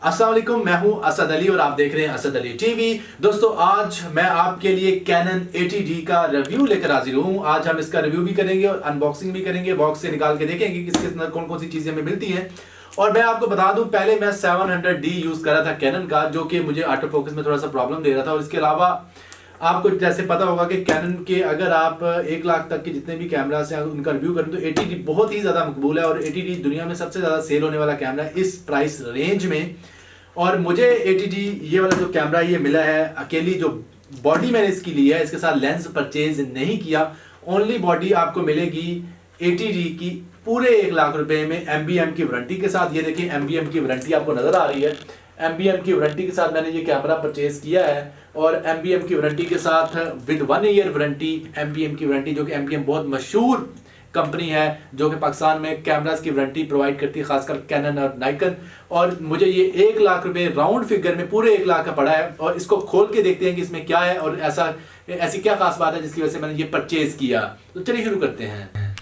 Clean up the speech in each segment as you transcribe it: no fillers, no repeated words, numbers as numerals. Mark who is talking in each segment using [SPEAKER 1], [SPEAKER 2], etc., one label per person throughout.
[SPEAKER 1] अस्सलाम वालेकुम, मैं हूं असद अली और आप देख रहे हैं असद अली टीवी। दोस्तों, आज मैं आपके लिए कैनन 80D का रिव्यू लेकर हाजिर हूं। आज हम इसका रिव्यू भी करेंगे और अनबॉक्सिंग भी करेंगे, बॉक्स से निकाल के देखेंगे कि इसके अंदर कौन कौन सी चीजें हमें मिलती हैं। और मैं आपको बता दूं, पहले मैं 700D यूज कर रहा था कैनन का, जो कि मुझे ऑटो फोकस में थोड़ा सा प्रॉब्लम दे रहा था। और इसके अलावा आपको जैसे पता होगा कि कैनन के अगर आप 1 लाख तक के जितने भी कैमरास हैं उनका रिव्यू करें तो 80D बहुत ही ज़्यादा मकबूल है। और 80D दुनिया में सबसे ज़्यादा सेल होने वाला कैमरा है इस प्राइस रेंज में। और मुझे 80D ये वाला जो कैमरा ये मिला है, अकेली जो बॉडी मैंने इसकी ली है, इसके साथ लेंस परचेज नहीं किया। ओनली बॉडी आपको मिलेगी 80D की पूरे 1 लाख रुपए में MBM की वारंटी के साथ। ये देखिए MBM की वारंटी आपको नजर आ रही है। MBM की वारंटी के साथ मैंने ये कैमरा परचेज किया है। और MBM की वारंटी के साथ विद 1 ईयर वारंटी, MBM की वारंटी, जो कि MBM बहुत मशहूर कंपनी है जो कि पाकिस्तान में कैमरास की वारंटी प्रोवाइड करती है, खासकर कैनन और नाइकन। और मुझे ये 1 लाख रुपए राउंड फिगर में पूरे 1 लाख का पड़ा है। और इसको खोल के देखते हैं कि इसमें क्या है और ऐसी क्या खास बात है जिसकी वजह से मैंने ये परचेज किया। तो चलिए शुरू करते हैं।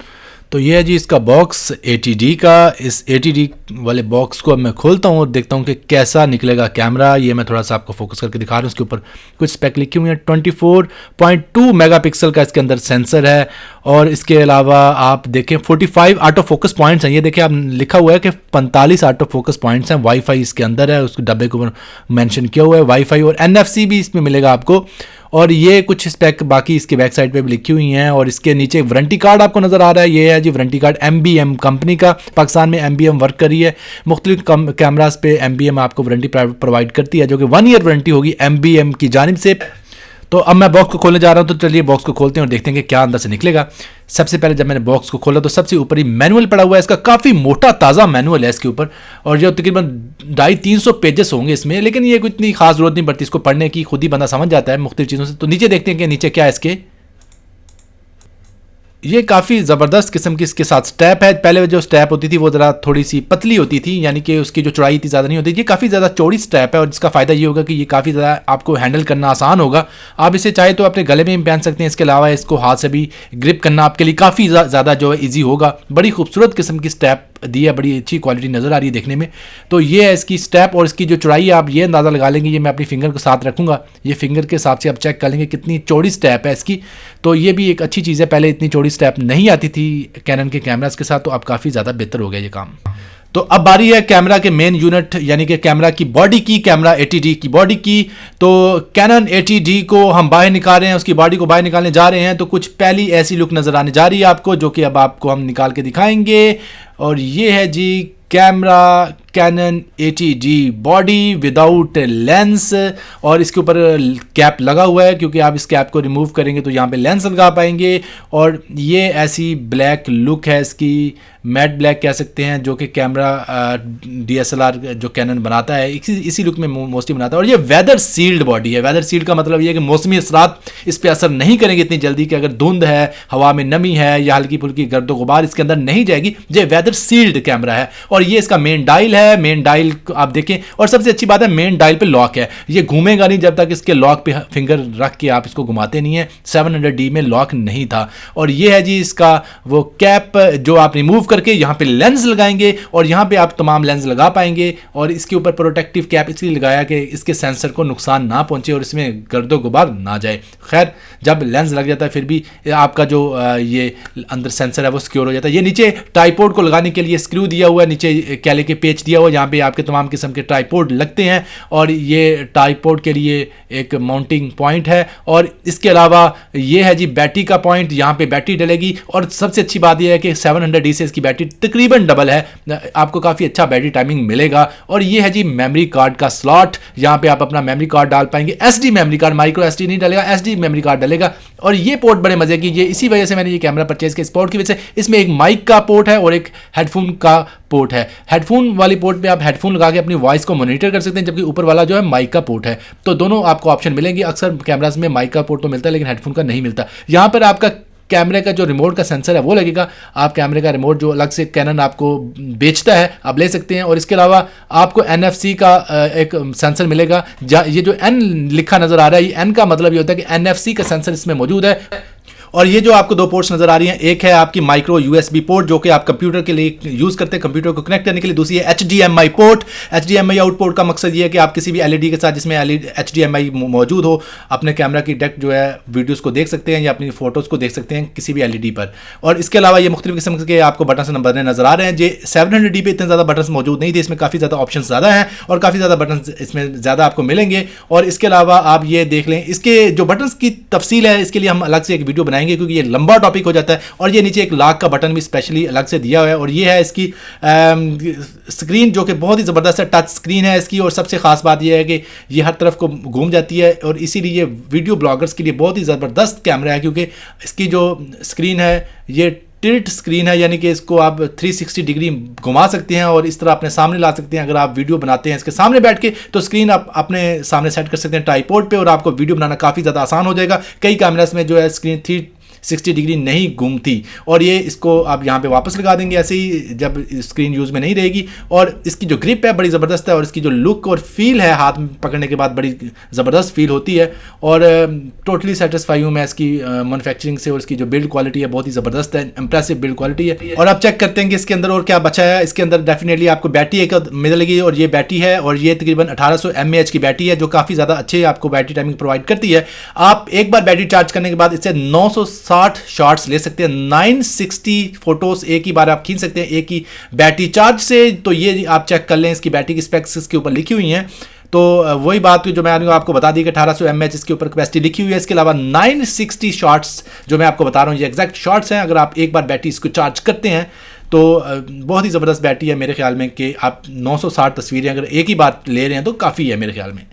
[SPEAKER 2] तो ये है जी इसका बॉक्स 80D का। इस 80D वाले बॉक्स को अब मैं खोलता हूँ और देखता हूँ कि कैसा निकलेगा कैमरा। ये मैं थोड़ा सा आपको फोकस करके दिखा रहा हूँ। इसके ऊपर कुछ स्पेक लिखी हुई है। 24.2 मेगापिक्सल का इसके अंदर सेंसर है। और इसके अलावा आप देखें 45 ऑटो फोकस पॉइंट्स हैं। ये देखिए आप लिखा हुआ है कि 45 ऑटो फोकस पॉइंट्स हैं। वाईफाई इसके अंदर है, उसके डब्बे के ऊपर मेंशन किया हुआ है वाईफाई, और NFC भी इसमें मिलेगा आपको। और ये कुछ स्पेक बाकी इसके बैक साइड पे भी लिखी हुई हैं। और इसके नीचे एक वारंटी कार्ड आपको नज़र आ रहा है। ये है जी वारंटी कार्ड MBM कंपनी का। पाकिस्तान में MBM वर्क कर रही है। मुख्तलिफ कैमरास पे MBM आपको वारंटी प्रोवाइड करती है, जो कि 1 ईयर वारंटी होगी MBM की जानिब से। तो अब मैं बॉक्स को खोलने जा रहा हूं, तो चलिए बॉक्स को खोलते हैं और देखते हैं कि क्या अंदर से निकलेगा। सबसे पहले जब मैंने बॉक्स को खोला तो सबसे ऊपर ही मैनुअल पड़ा हुआ है। इसका काफ़ी मोटा ताज़ा मैनुअल है इसके ऊपर, और जो तकरीबन 250-300 पेजेस होंगे इसमें। लेकिन ये कोई इतनी खास जरूरत नहीं पड़ती इसको पढ़ने की, खुद ही बंदा समझ जाता है मुख्तलिफ चीज़ों से। तो नीचे देखते हैं कि नीचे क्या है इसके। ये काफ़ी ज़बरदस्त किस्म की इसके साथ स्टेप है। पहले जो स्टेप होती थी वो ज़रा थोड़ी सी पतली होती थी, यानी कि उसकी जो चौड़ाई इतनी ज़्यादा नहीं होती। ये काफ़ी ज़्यादा चौड़ी स्टेप है और जिसका फ़ायदा ये होगा कि ये काफ़ी ज़्यादा आपको हैंडल करना आसान होगा। आप इसे चाहे तो अपने गले में भी पहन सकते हैं। इसके अलावा इसको हाथ से भी ग्रिप करना आपके लिए काफ़ी ज़्यादा जो है ईजी होगा। बड़ी खूबसूरत किस्म की स्टेप दी है, बड़ी अच्छी क्वालिटी नज़र आ रही है देखने में। तो ये है इसकी स्टेप, और इसकी जो चौड़ाई आप ये अंदाज़ा लगा लेंगे। ये मैं अपनी फिंगर को साथ रखूँगा, ये फिंगर के हिसाब से आप चेक कर लेंगे कितनी चौड़ी स्टेप है इसकी। तो ये भी एक अच्छी चीज़ है। पहले इतनी चौड़ी स्टेप नहीं आती थी कैनन के कैमरास के साथ, तो अब काफ़ी ज़्यादा बेहतर हो गया ये काम। तो अब बारी है कैमरा के मेन यूनिट यानी कि कैमरा की बॉडी की, कैमरा 80D की बॉडी की। तो कैनन 80D को हम बाहर निकाल रहे हैं, उसकी बॉडी को बाहर निकालने जा रहे हैं। तो कुछ पहली ऐसी लुक नज़र आने जा रही है आपको, जो कि अब आपको हम निकाल के दिखाएंगे। और ये है जी camera Canon 80D body without lens. और इसके ऊपर कैप लगा हुआ है, क्योंकि आप इस कैप को रिमूव करेंगे तो यहाँ पे लेंस लगा पाएंगे। और ये ऐसी ब्लैक लुक है इसकी, मैट ब्लैक कह सकते हैं, जो कि कैमरा DSLR जो कैनन बनाता है इसी लुक में मोस्टली बनाता है। और ये वेदर सील्ड बॉडी है। वेदर सील्ड का मतलब ये है कि मौसमी असरात इस पर असर नहीं करेंगे इतनी जल्दी, कि अगर धुंध है, हवा में नमी है या हल्की फुल्की गर्द गुबार इसके अंदर नहीं जाएगी। ये वेदर सील्ड कैमरा है। और ये इसका मेन डायल है। मेन डायल आप देखें, और सबसे अच्छी बात है मेन डायल पे लॉक है। ये घूमेगा नहीं जब तक इसके लॉक पे फिंगर रख के आप इसको घुमाते नहीं है। 700D में लॉक नहीं था। और ये है जी इसका वो कैप, जो आप रिमूव करके यहाँ पे लेंस लगाएंगे और यहाँ पे आप तमाम लेंस लगा पाएंगे। और इसके ऊपर प्रोटेक्टिव कैप इसलिए लगाया कि इसके सेंसर को नुकसान ना पहुंचे और इसमें गर्दो गुबार ना जाए। खैर, जब लेंस लग जाता है फिर भी आपका जो ये अंदर सेंसर है वो सिक्योर हो जाता है। ये नीचे ट्राइपॉड को लगाने के लिए स्क्रू दिया हुआ है, नीचे कैले के पेच दिया हुआ है, यहाँ पे आपके तमाम किस्म के ट्राइपॉड लगते हैं। और ये ट्राइपॉड के लिए एक माउंटिंग पॉइंट है। और इसके अलावा ये है जी बैटरी का पॉइंट, यहाँ पे बैटरी डलेगी। और सबसे अच्छी बात यह है कि 700D से इसकी बैटरी तकरीबन डबल है, आपको काफ़ी अच्छा बैटरी टाइमिंग मिलेगा। और ये है जी मेमोरी कार्ड का स्लॉट, यहाँ पे आप अपना मेमोरी कार्ड डाल पाएंगे। SD memory card, micro SD नहीं डलेगा, SD मेमोरी कार्ड डलेगा। और ये पोर्ट बड़े मजे की, ये इसी वजह से मैंने ये कैमरा परचेज किया, इस पोर्ट की वजह से। इसमें एक माइक का पोर्ट है और एक हेडफोन का पोर्ट है। हेडफोन वाली पोर्ट पे आप हेडफोन लगा के अपनी वॉइस को मॉनिटर कर सकते हैं, जबकि ऊपर वाला जो है माइक का पोर्ट है। तो दोनों आपको ऑप्शन मिलेंगे। अक्सर कैमरास में माइक का पोर्ट तो मिलता है लेकिन हेडफोन का नहीं मिलता। यहाँ पर आपका कैमरे का जो रिमोट का सेंसर है वो लगेगा। आप कैमरे का रिमोट जो अलग से कैनन आपको बेचता है आप ले सकते हैं। और इसके अलावा आपको NFC का एक सेंसर मिलेगा। ये जो N लिखा नज़र आ रहा है, ये N का मतलब ये होता है कि NFC का सेंसर इसमें मौजूद है। और ये जो आपको दो पोर्ट्स नजर आ रही हैं, एक है आपकी माइक्रो यूएसबी पोर्ट जो कि आप कंप्यूटर के लिए यूज करते हैं, कंप्यूटर को कनेक्ट करने के लिए। दूसरी है HDMI port. HDMI out port का मकसद ये है कि आप किसी भी LED के साथ जिसमें HDMI मौजूद हो, अपने कैमरा की डायरेक्ट जो है वीडियोस को देख सकते हैं या अपनी फोटोज को देख सकते हैं किसी भी LED पर। और इसके अलावा ये मुख्तलिफ किस्म के आपको बटन नंबर नजर आ रहे हैं। ये 700D पे इतने ज़्यादा बटन मौजूद नहीं थे, इसमें काफ़ी ज़्यादा ऑप्शन ज़्यादा हैं और काफ़ी ज़्यादा बटन इसमें ज़्यादा आपको मिलेंगे। और इसके अलावा आप ये देख लें, इसके जो बटन की तफसील है इसके लिए हम अलग से एक वीडियो बनाएंगे क्योंकि ये लंबा टॉपिक हो जाता है। और ये नीचे एक लॉक का बटन भी स्पेशली अलग से दिया हुआ है। और ये है इसकी स्क्रीन जो कि बहुत ही ज़बरदस्त है, टच स्क्रीन है इसकी। और सबसे ख़ास बात यह है कि ये हर तरफ को घूम जाती है और इसीलिए ये वीडियो ब्लॉगर्स के लिए बहुत ही ज़बरदस्त कैमरा है क्योंकि इसकी जो स्क्रीन है ये टिल्ट स्क्रीन है, यानी कि इसको आप 360 डिग्री घुमा सकते हैं और इस तरह अपने सामने ला सकते हैं। अगर आप वीडियो बनाते हैं इसके सामने बैठ के तो स्क्रीन आप अपने सामने सेट कर सकते हैं ट्राइपॉड पे और आपको वीडियो बनाना काफ़ी ज़्यादा आसान हो जाएगा। कई कैमरास में जो है स्क्रीन 360 डिग्री नहीं घूमती और ये इसको आप यहाँ पे वापस लगा देंगे ऐसे ही जब स्क्रीन यूज़ में नहीं रहेगी। और इसकी जो ग्रिप है बड़ी ज़बरदस्त है और इसकी जो लुक और फील है हाथ में पकड़ने के बाद बड़ी ज़बरदस्त फील होती है। और टोटली सेटिस्फाई हूँ मैं इसकी मैन्युफैक्चरिंग से और इसकी जो बिल्ड क्वालिटी है बहुत ही ज़बरदस्त है, इंप्रेसिव बिल्ड क्वालिटी है। और अब चेक करते हैं कि इसके अंदर और क्या बचा है। इसके अंदर डेफिनेटली आपको बैटरी एक मिलेगी और ये बैटरी है और ये तकरीबन 1800 mAh की बैटरी है जो काफ़ी ज़्यादा अच्छे आपको बैटरी टाइमिंग प्रोवाइड करती है। आप एक बार बैटरी चार्ज करने के बाद इससे 960 शॉट्स ले सकते हैं, 960 फोटोज एक ही बार आप खींच सकते हैं एक ही बैटरी चार्ज से। तो ये आप चेक कर लें, इसकी बैटरी की स्पेक्स इसके ऊपर लिखी हुई हैं। तो वही बात जो मैं आपको बता दी कि 1800 mAh इसके ऊपर कैपेसिटी लिखी हुई है। इसके अलावा 960 शॉट्स जो मैं आपको बता रहा हूँ ये एग्जैक्ट शॉट्स हैं। अगर आप एक बार बैटरी इसको चार्ज करते हैं तो बहुत ही ज़बरदस्त बैटरी है मेरे ख्याल में कि आप 960 तस्वीरें अगर एक ही बार ले रहे हैं तो काफ़ी है मेरे ख्याल में।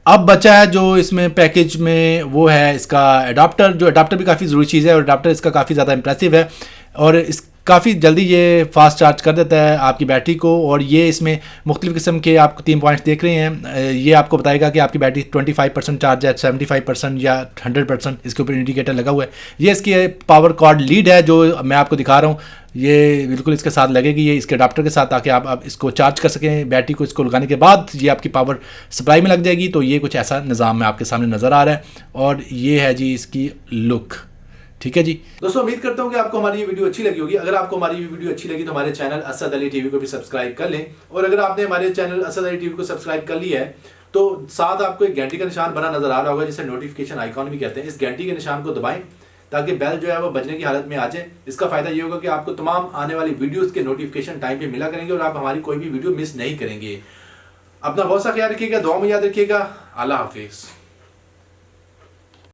[SPEAKER 2] अब बचा है जो इसमें पैकेज में वो है इसका अडाप्टर। जो अडाप्टर भी काफ़ी ज़रूरी चीज़ है और अडाप्टर इसका काफ़ी ज़्यादा इंप्रेसिव है और इस काफ़ी जल्दी ये फास्ट चार्ज कर देता है आपकी बैटरी को। और ये इसमें मुख्तलिफ़ किस्म के आपको 3 पॉइंट्स देख रहे हैं। ये आपको बताएगा कि आपकी बैटरी 25% चार्ज है, 75% या 100%, इसके ऊपर इंडिकेटर लगा हुआ है। ये इसकी पावर कॉर्ड लीड है जो मैं आपको दिखा रहा हूँ, ये बिल्कुल इसके साथ लगेगी, ये इसके अडाप्टर के साथ, ताकि आप इसको चार्ज कर सकें। बैटरी को इसको लगाने के बाद ये आपकी पावर सप्लाई में लग जाएगी। तो ये कुछ ऐसा निज़ाम में आपके सामने नज़र आ रहा है और ये है जी इसकी लुक। ठीक है जी
[SPEAKER 1] दोस्तों, उम्मीद करता हूं कि आपको हमारी ये वीडियो अच्छी लगी होगी। अगर आपको हमारी ये वीडियो अच्छी लगी तो हमारे चैनल असद अली टीवी को भी सब्सक्राइब कर लें। और अगर आपने हमारे चैनल असद अली टीवी को सब्सक्राइब कर लिया है तो साथ आपको एक घंटी का निशान बना नजर आ रहा होगा जिसे नोटिफिकेशन आइकॉन भी कहते हैं। इस घंटी के निशान को दबाएं ताकि बेल जो है वो बजने की हालत में आ जाए। इसका फायदा ये होगा कि आपको तमाम आने वाली वीडियोस के नोटिफिकेशन टाइम पे मिला करेंगे और आप हमारी कोई भी वीडियो मिस नहीं करेंगे। अपना बहुत सा ख्याल रखिएगा, दुआ में याद रखिएगा। अल्लाह हाफिज।